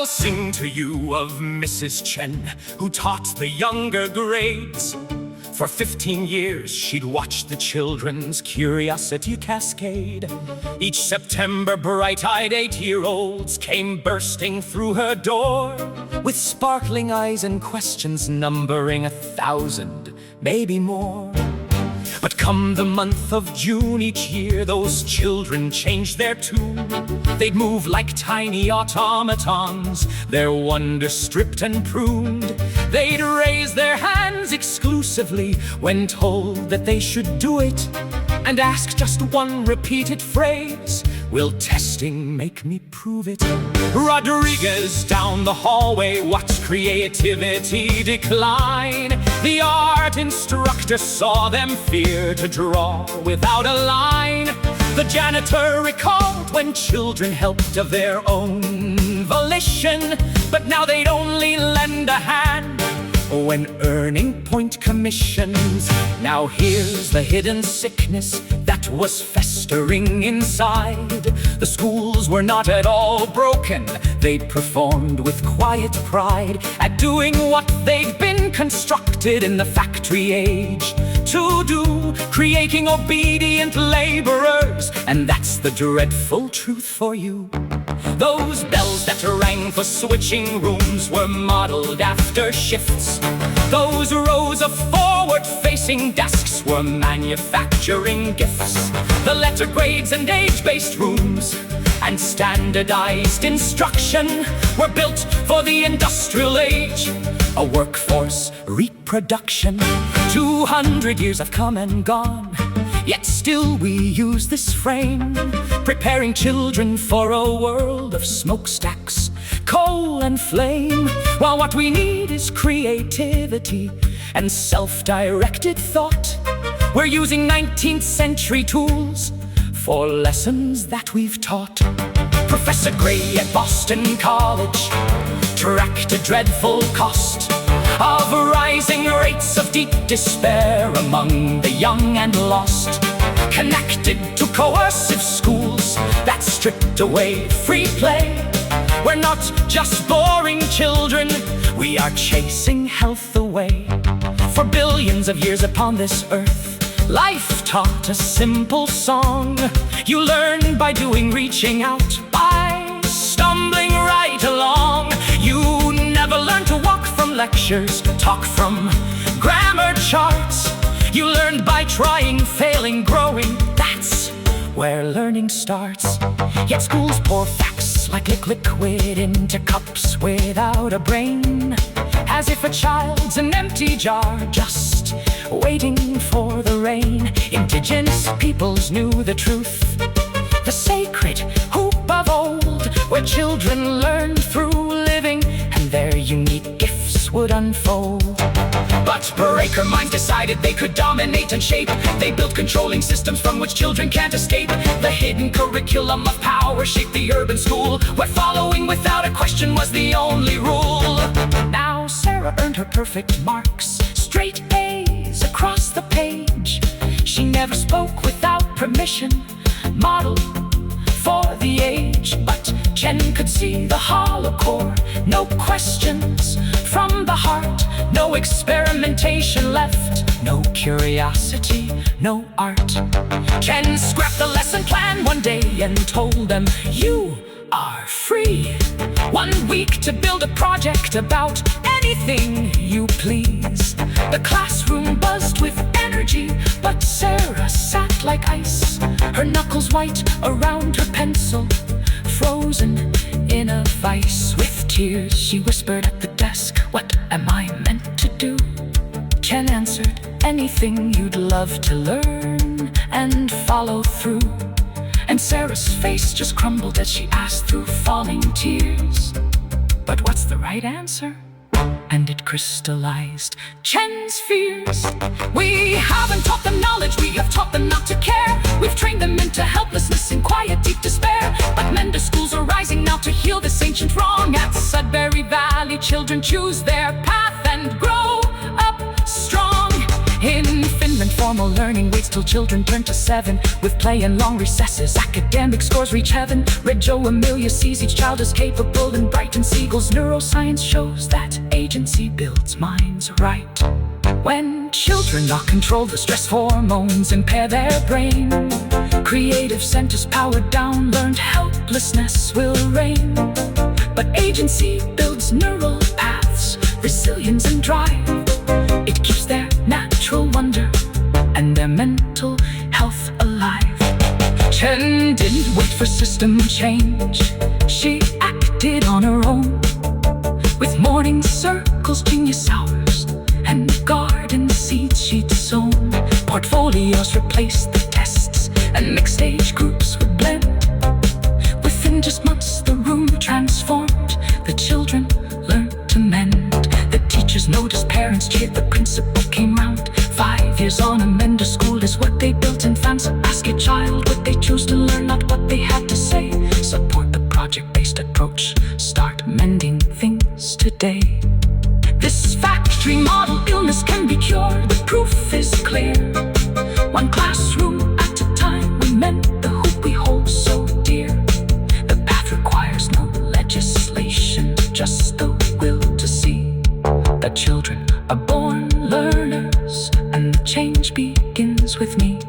I'll sing to you of Mrs. Chen, who taught the younger grades. For 15 years, she'd watched the children's curiosity cascade. Each September, bright-eyed 8-year-olds came bursting through her door, with sparkling eyes and questions numbering 1,000, maybe more. But come the month of June each year, those children changed their tune. They'd move like tiny automatons, their wonder stripped and pruned. They'd raise their hands exclusively when told that they should do it, and ask just one repeated phrase: will testing make me prove it? Rodriguez down the hallway watched creativity decline. The art instructor saw them fear to draw without a line. The janitor recalled when children helped of their own volition, but now they'd only lend a hand when earning point commissions. Now here's the hidden sickness that was festering inside. The schools were not at all broken. They performed with quiet pride at doing what they'd been constructed in the factory age to do, creating obedient laborers. And that's the dreadful truth for you. Those bells that rang for switching rooms were modeled after shifts. Those rows of forward-facing desks were manufacturing gifts. The letter grades and age-based rooms and standardized instruction were built for the industrial age, a workforce reproduction. 200 years have come and gone, yet still we use this frame, preparing children for a world of smokestacks, coal and flame. While what we need is creativity and self-directed thought, we're using 19th century tools for lessons that we've taught. Professor Gray at Boston College tracked a dreadful cost of rising rates of deep despair among the young and lost, connected to coercive schools that stripped away free play. We're not just boring children, we are chasing health away. For billions of years upon this earth, life taught a simple song. You learn by doing, reaching out, by stumbling right along. You never learn to walk from lectures, talk from grammar charts. You learned by trying, failing, growing. That's where learning starts. Yet schools pour facts like liquid into cups without a brain, as if a child's an empty jar just waiting for the rain. Indigenous peoples knew the truth, the sacred hoop of old, where children learned through living and their unique gifts would unfold. But breaker minds decided they could dominate and shape. They built controlling systems from which children can't escape. The hidden curriculum of power shaped the urban school, where following without a question was the only rule. Now Sarah earned her perfect marks, straight A's across the page. She never spoke without permission, model for the age. But Chen could see the hollow core, no questions from the heart, no experimentation left, no curiosity, no art. Chen scrapped the lesson plan one day and told them, you are free. 1 week to build a project about anything you please. The classroom buzzed with energy, but Sarah sat like ice, her knuckles white around her pencil, frozen in a vice. With tears she whispered at the desk, what am I meant to do? Chen answered, anything you'd love to learn and follow through. And Sarah's face just crumbled as she asked through falling tears, but what's the right answer? And it crystallized Chen's fears. We haven't taught them knowledge, we have taught them not to care. We've trained them into helplessness and quiet, deep despair. But Mender schools are rising now to heal this ancient wrong. At Sudbury Valley, children choose their path and grow up strong. In Finland, Formal learning waits till children turn to 7. With play and long recesses, academic scores reach heaven. Red Joe Amelia sees each child as capable and bright, and Siegel's neuroscience shows that agency builds minds right. When children are controlled, the stress hormones impair their brain. Creative centers powered down, learned helplessness will reign. But agency builds neural paths, resilience and drive. It keeps their natural wonder and their mental health alive. Chen didn't wait for system change, she acted on her own. With morning circles, genius hours, and garden seeds she'd sown. Portfolios replaced the tests, and mixed age groups would blend. Within just months the room transformed, the children learned to mend. The teachers noticed, parents cheered, the principal came round. 5 years on, amend a school is what they built in France. Ask your child what they choose to learn, not what they had to say. Support the project-based approach, start mending things today. This factory model illness can be cured, the proof is clear. One classroom at a time, we mend the hoop we hold so dear. The path requires no legislation, just the will to see that children are born learners, and the change begins with me.